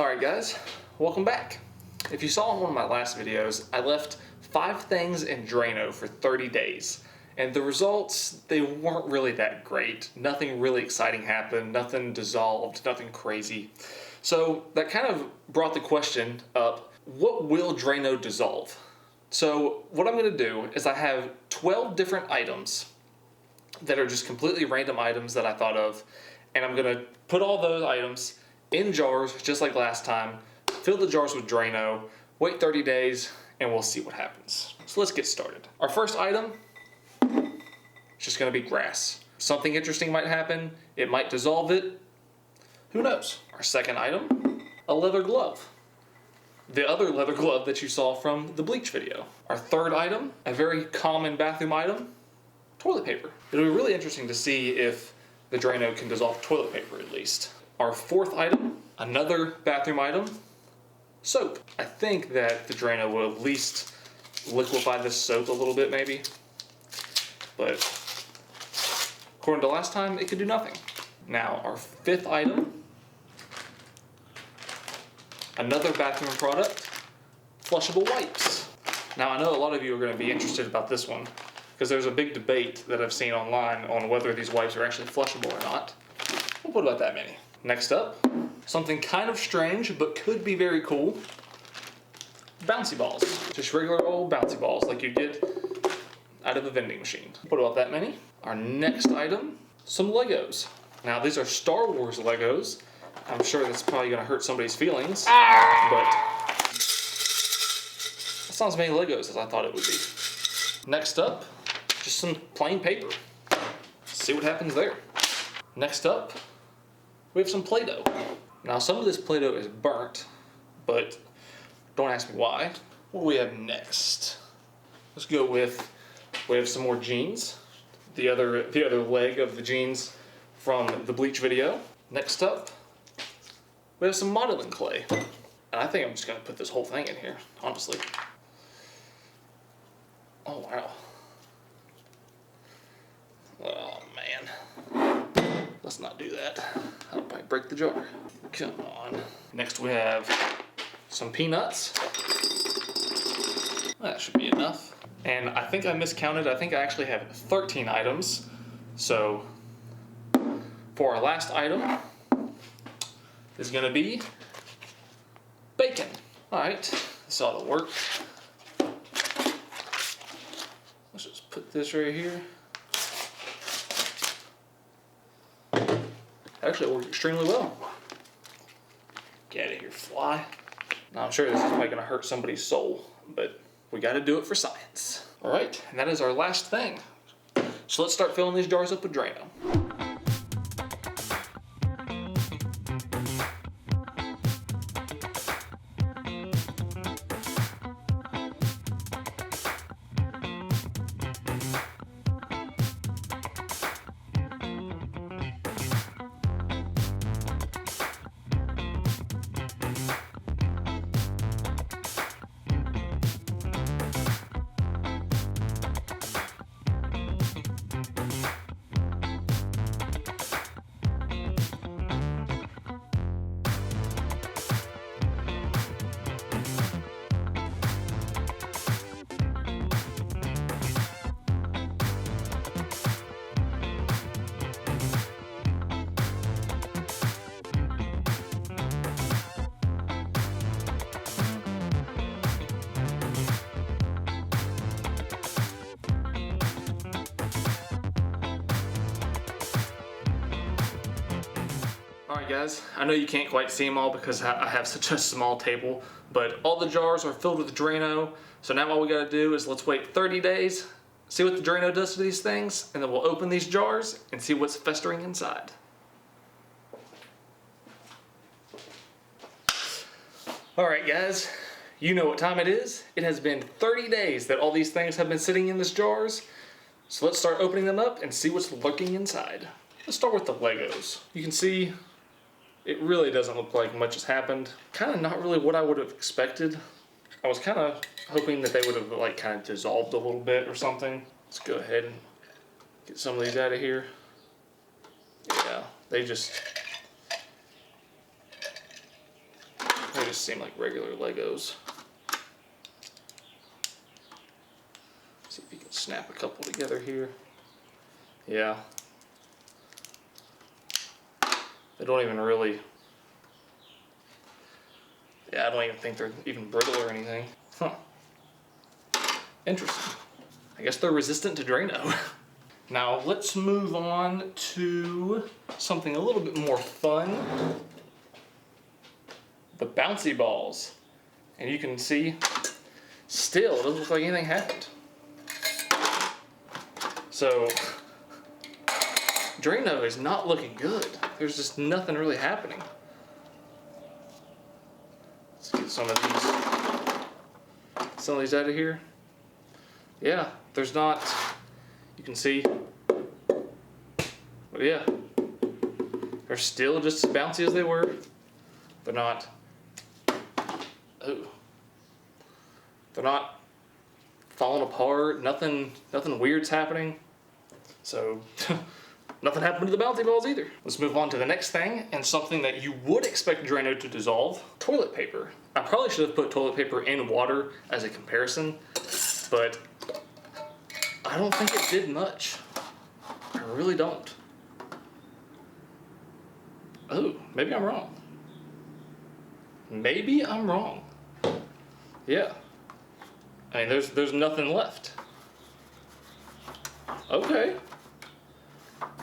Alright guys, welcome back. If you saw in one of my last videos, I left 5 things in Drano for 30 days. And the results, they weren't really that great. Nothing really exciting happened, nothing dissolved, nothing crazy. So that kind of brought the question up, what will Drano dissolve? So what I'm going to do is I have 12 different items that are just completely random items that I thought of. And I'm going to put all those items in jars, just like last time, fill the jars with Drano, wait 30 days, and we'll see what happens. So let's get started. Our first item is just gonna be grass. Something interesting might happen, it might dissolve it, who knows? Our second item, a leather glove. The other leather glove that you saw from the bleach video. Our third item, a very common bathroom item, toilet paper. It'll be really interesting to see if the Drano can dissolve toilet paper at least. Our fourth item, another bathroom item, soap. I think that the Drano will at least liquefy this soap a little bit maybe, but according to last time, it could do nothing. Now, our fifth item, another bathroom product, flushable wipes. Now, I know a lot of you are going to be interested about this one, because there's a big debate that I've seen online on whether these wipes are actually flushable or not. We'll put about that many. Next up, something kind of strange, but could be very cool. Bouncy balls. Just regular old bouncy balls like you get out of a vending machine. Put about that many. Our next item, some Legos. Now these are Star Wars Legos. I'm sure that's probably gonna hurt somebody's feelings, but that's not as many Legos as I thought it would be. Next up, just some plain paper. See what happens there. Next up, we have some Play-Doh. Now some of this Play-Doh is burnt, but don't ask me why. What do we have next? Let's go with, we have some more jeans. The other leg of the jeans from the bleach video. Next up, we have some modeling clay. And I think I'm just gonna put this whole thing in here, honestly. Oh wow. Oh man. Let's not do that. That'll probably break the jar. Come on. Next we have some peanuts. That should be enough. And I think I miscounted. I think I actually have 13 items. So for our last item is gonna be bacon. All right, this ought to work. Let's just put this right here. Actually, it worked extremely well. Get out of here, fly. Now, I'm sure this is probably gonna hurt somebody's soul, but we gotta do it for science. All right, and that is our last thing. So let's start filling these jars up with Drano. Alright guys, I know you can't quite see them all because I have such a small table, but all the jars are filled with Drano, so now all we gotta do is let's wait 30 days, see what the Drano does to these things, and then we'll open these jars and see what's festering inside. Alright guys, you know what time it is. It has been 30 days that all these things have been sitting in these jars, so let's start opening them up and see what's lurking inside. Let's start with the Legos. You can see it really doesn't look like much has happened. Kind of not really what I would have expected. I was kind of hoping that they would have like kind of dissolved a little bit or something. Let's go ahead and get some of these out of here. Yeah, they just just seem like regular Legos. See if you can snap a couple together here. Yeah. They don't even really... Yeah, I don't even think they're even brittle or anything. Huh. Interesting. I guess they're resistant to Drano. Now let's move on to something a little bit more fun. The bouncy balls. And you can see, still, it doesn't look like anything happened. So, Drano is not looking good. There's just nothing really happening. Let's get some of these out of here. Yeah, there's not, you can see, but yeah, they're still just as bouncy as they were. They're not, they're not falling apart. Nothing weird's happening. So nothing happened to the bouncy balls either. Let's move on to the next thing, and something that you would expect Drano to dissolve: toilet paper. I probably should have put toilet paper in water as a comparison, but I don't think it did much. I really don't. Oh, maybe I'm wrong. Maybe I'm wrong. Yeah. I mean, there's nothing left. Okay.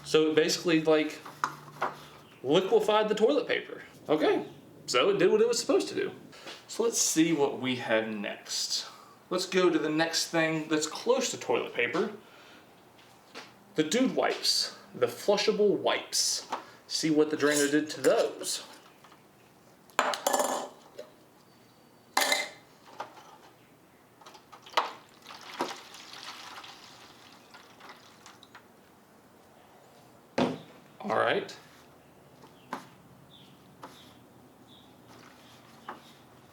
So it basically, like, liquefied the toilet paper. Okay. So it did what it was supposed to do. So let's see what we have next. Let's go to the next thing that's close to toilet paper. The dude wipes. The flushable wipes. See what the Drano did to those. All right.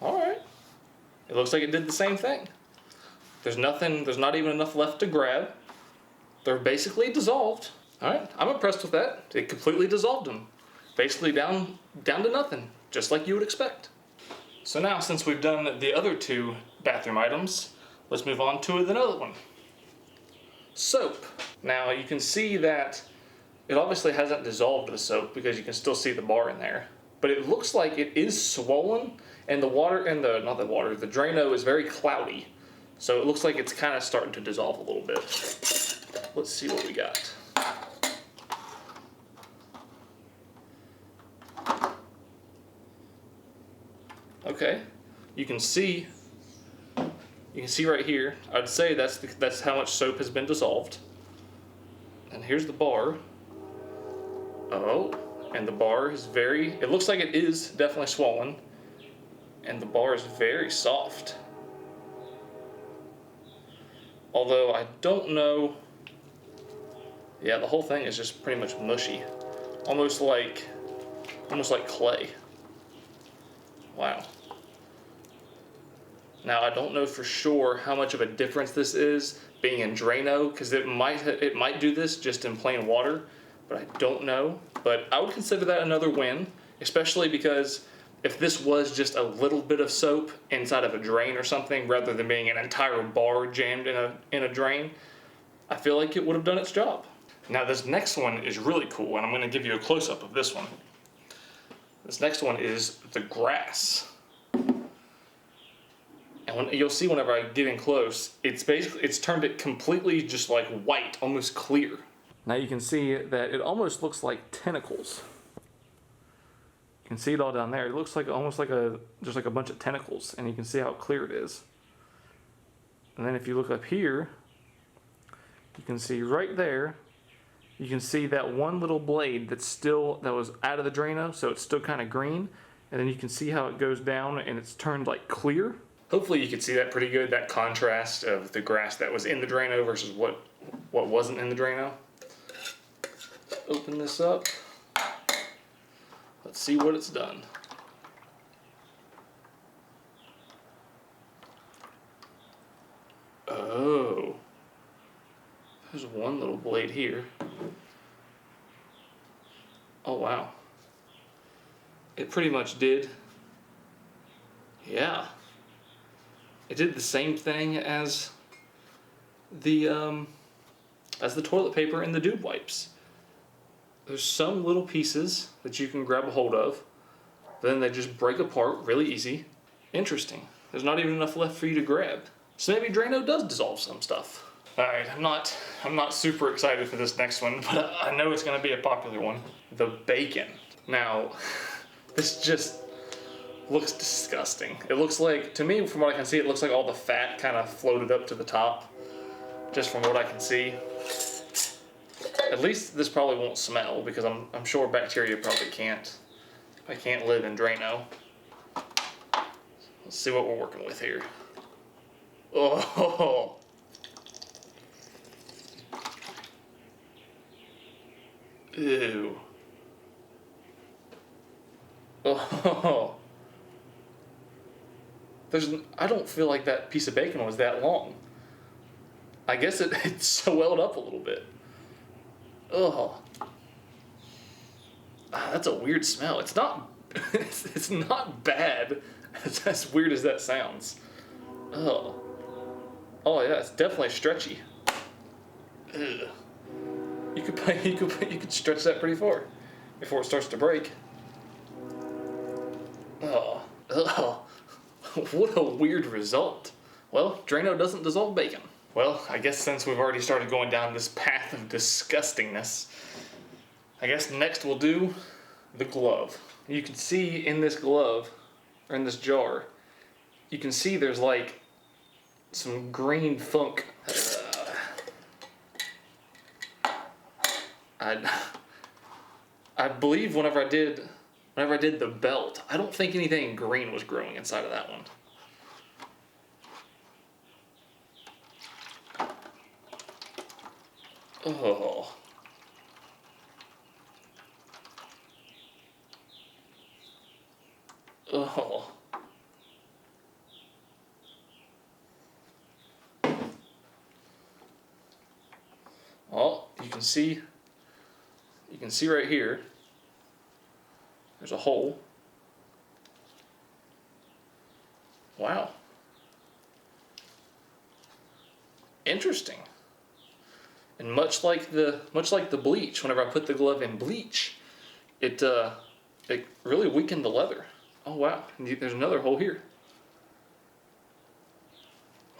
All right. It looks like it did the same thing. There's not even enough left to grab. They're basically dissolved. All right, I'm impressed with that. It completely dissolved them. Basically down to nothing, just like you would expect. So now, since we've done the other two bathroom items, let's move on to another one. Soap. Now you can see that it obviously hasn't dissolved the soap because you can still see the bar in there. But it looks like it is swollen, and the Drano is very cloudy. So it looks like it's kind of starting to dissolve a little bit. Let's see what we got. Okay, you can see right here. I'd say that's how much soap has been dissolved. And here's the bar. Oh, and the bar is it looks like it is definitely swollen, and the bar is very soft. Although I don't know, yeah, the whole thing is just pretty much mushy, almost like clay. Wow. Now I don't know for sure how much of a difference this is being in Drano, because it might do this just in plain water, but I don't know. But I would consider that another win, especially because if this was just a little bit of soap inside of a drain or something, rather than being an entire bar jammed in a drain, I feel like it would have done its job. Now this next one is really cool, and I'm going to give you a close-up of this one. This next one is the grass. And you'll see whenever I get in close, it's turned it completely just like white, almost clear. Now you can see that it almost looks like tentacles. You can see it all down there. It looks like almost like just like a bunch of tentacles, and you can see how clear it is. And then if you look up here, you can see right there, you can see that one little blade that was out of the Drano, so it's still kind of green. And then you can see how it goes down and it's turned like clear. Hopefully you can see that pretty good, that contrast of the grass that was in the Drano versus what wasn't in the Drano. Open this up. Let's see what it's done. Oh. There's one little blade here. Oh wow. It pretty much did Yeah. It did the same thing as the toilet paper and the dude wipes. There's some little pieces that you can grab a hold of, but then they just break apart really easy. Interesting. There's not even enough left for you to grab. So maybe Drano does dissolve some stuff. Alright, I'm not super excited for this next one, but I know it's gonna be a popular one. The bacon. Now, this just looks disgusting. It looks like, to me, from what I can see, it looks like all the fat kind of floated up to the top, just from what I can see. At least this probably won't smell, because I'm sure bacteria probably can't. I can't live in Drano. Let's see what we're working with here. Oh. Ew. Oh. I don't feel like that piece of bacon was that long. I guess it swelled up a little bit. Oh. That's a weird smell. It's not it's not bad. It's as weird as that sounds. Oh. Oh yeah, it's definitely stretchy. Ugh. You could stretch that pretty far before it starts to break. Oh. Oh. What a weird result. Well, Drano doesn't dissolve bacon. Well, I guess since we've already started going down this path of disgustingness, I guess next we'll do the glove. You can see in this glove, or in this jar, you can see there's like some green funk. I believe whenever I did the belt, I don't think anything green was growing inside of that one. Oh. Oh. Well, you can see right here, there's a hole. Wow. Interesting. And much like the bleach, whenever I put the glove in bleach, it really weakened the leather. Oh wow, there's another hole here.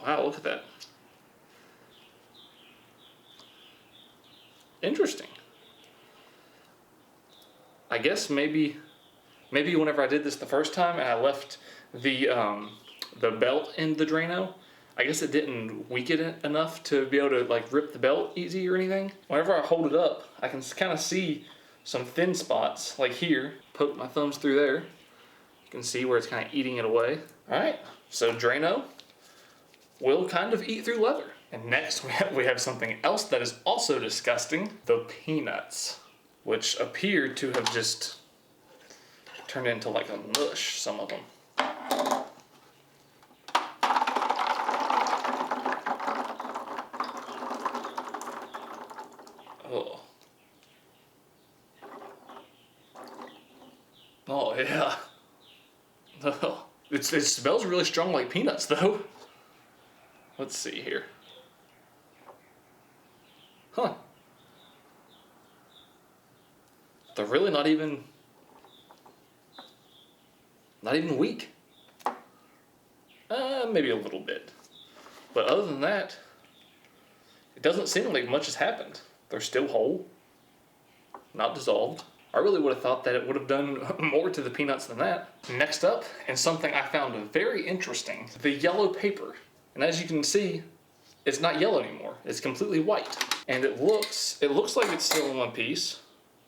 Wow, look at that. Interesting. I guess maybe whenever I did this the first time and I left the belt in the Drano, I guess it didn't weaken it enough to be able to like rip the belt easy or anything. Whenever I hold it up, I can kind of see some thin spots, like here. Poke my thumbs through there. You can see where it's kind of eating it away. All right, so Drano will kind of eat through leather. And next we have something else that is also disgusting, the peanuts, which appear to have just turned into like a mush, some of them. Oh. Oh yeah. Oh. It smells really strong like peanuts though. Let's see here. Huh. They're really not even weak. Maybe a little bit. But other than that, it doesn't seem like much has happened. They're still whole, not dissolved. I really would have thought that it would have done more to the peanuts than that. Next up, and something I found very interesting, the yellow paper. And as you can see, it's not yellow anymore. It's completely white. And it looks like it's still in one piece.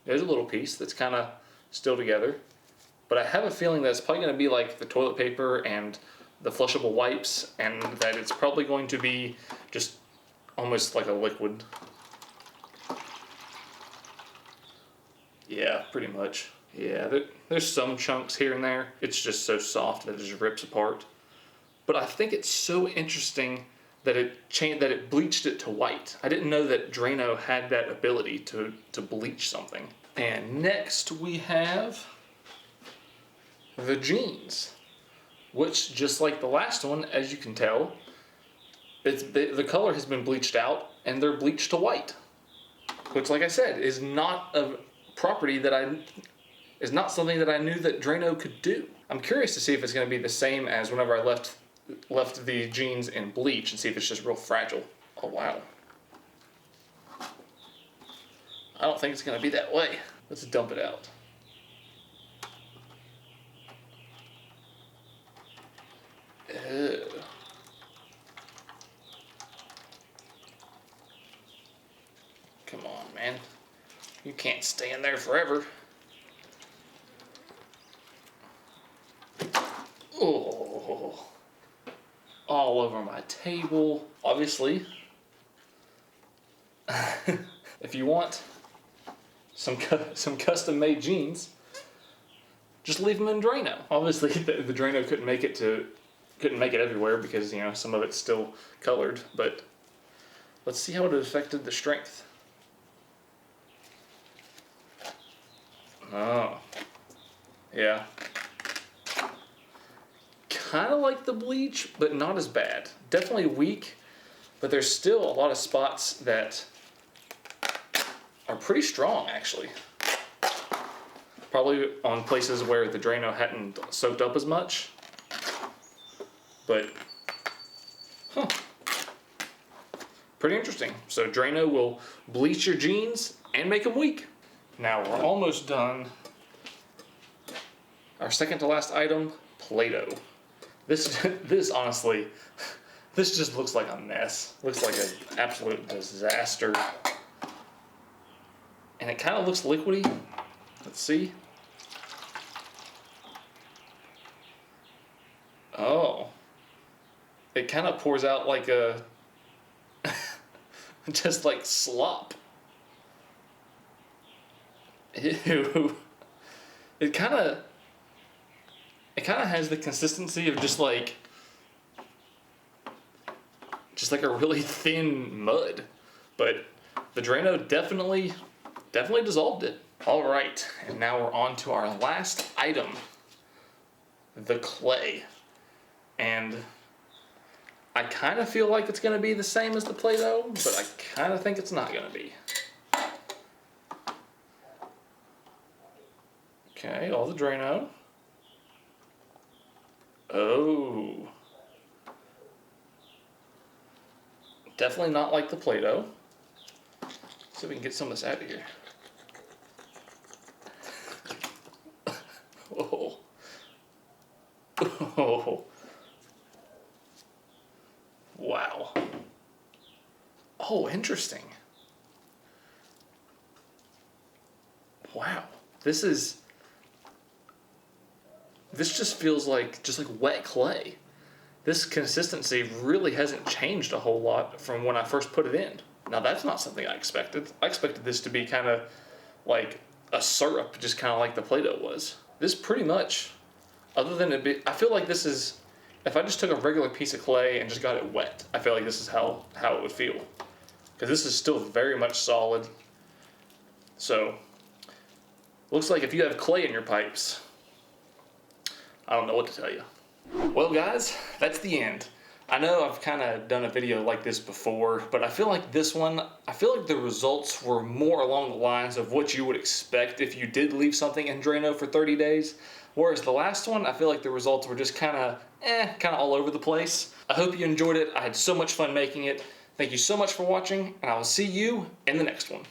There's a little piece that's kind of still together. But I have a feeling that it's probably going to be like the toilet paper and the flushable wipes, and that it's probably going to be just almost like a liquid. Yeah, pretty much. Yeah, there's some chunks here and there. It's just so soft that it just rips apart. But I think it's so interesting that it bleached it to white. I didn't know that Drano had that ability to bleach something. And next we have the jeans. which, just like the last one, as you can tell, the color has been bleached out and they're bleached to white, which, like I said, is not a property that is not something that I knew that Drano could do. I'm curious to see if it's going to be the same as whenever I left the jeans in bleach, and see if it's just real fragile. Oh wow. I don't think it's going to be that way. Let's dump it out. Ew. Come on, man. You can't stay in there forever. Oh, all over my table. Obviously, if you want some custom-made jeans, just leave them in Drano. Obviously, the Drano couldn't make it everywhere because, you know, some of it's still colored. But let's see how it affected the strength. Oh, yeah. Kind of like the bleach, but not as bad. Definitely weak, but there's still a lot of spots that are pretty strong, actually. Probably on places where the Drano hadn't soaked up as much. But, pretty interesting. So Drano will bleach your jeans and make them weak. Now we're almost done. Our second to last item, Play-Doh. This honestly, this just looks like a mess. Looks like an absolute disaster. And it kind of looks liquidy. Let's see. Oh. It kind of pours out like a, just like slop. Ew. It kind of has the consistency of just like a really thin mud, but the Drano definitely dissolved it. All right, and now we're on to our last item, the clay. And I kind of feel like it's going to be the same as the Play-Doh, but I kind of think it's not going to be. Okay, all the Drano. Oh. Definitely not like the Play-Doh. See if we can get some of this out of here. Oh. Oh. Wow. Oh, interesting. Wow. This just feels like wet clay. This consistency really hasn't changed a whole lot from when I first put it in. Now that's not something I expected. I expected this to be kind of like a syrup, just kind of like the Play-Doh was. This pretty much, other than I feel like this is, if I just took a regular piece of clay and just got it wet, I feel like this is how it would feel. Because this is still very much solid. So, looks like if you have clay in your pipes, I don't know what to tell you. Well guys, that's the end. I know I've kind of done a video like this before, but I feel like this one, the results were more along the lines of what you would expect if you did leave something in Drano for 30 days. Whereas the last one, I feel like the results were just kind of all over the place. I hope you enjoyed it. I had so much fun making it. Thank you so much for watching, and I will see you in the next one.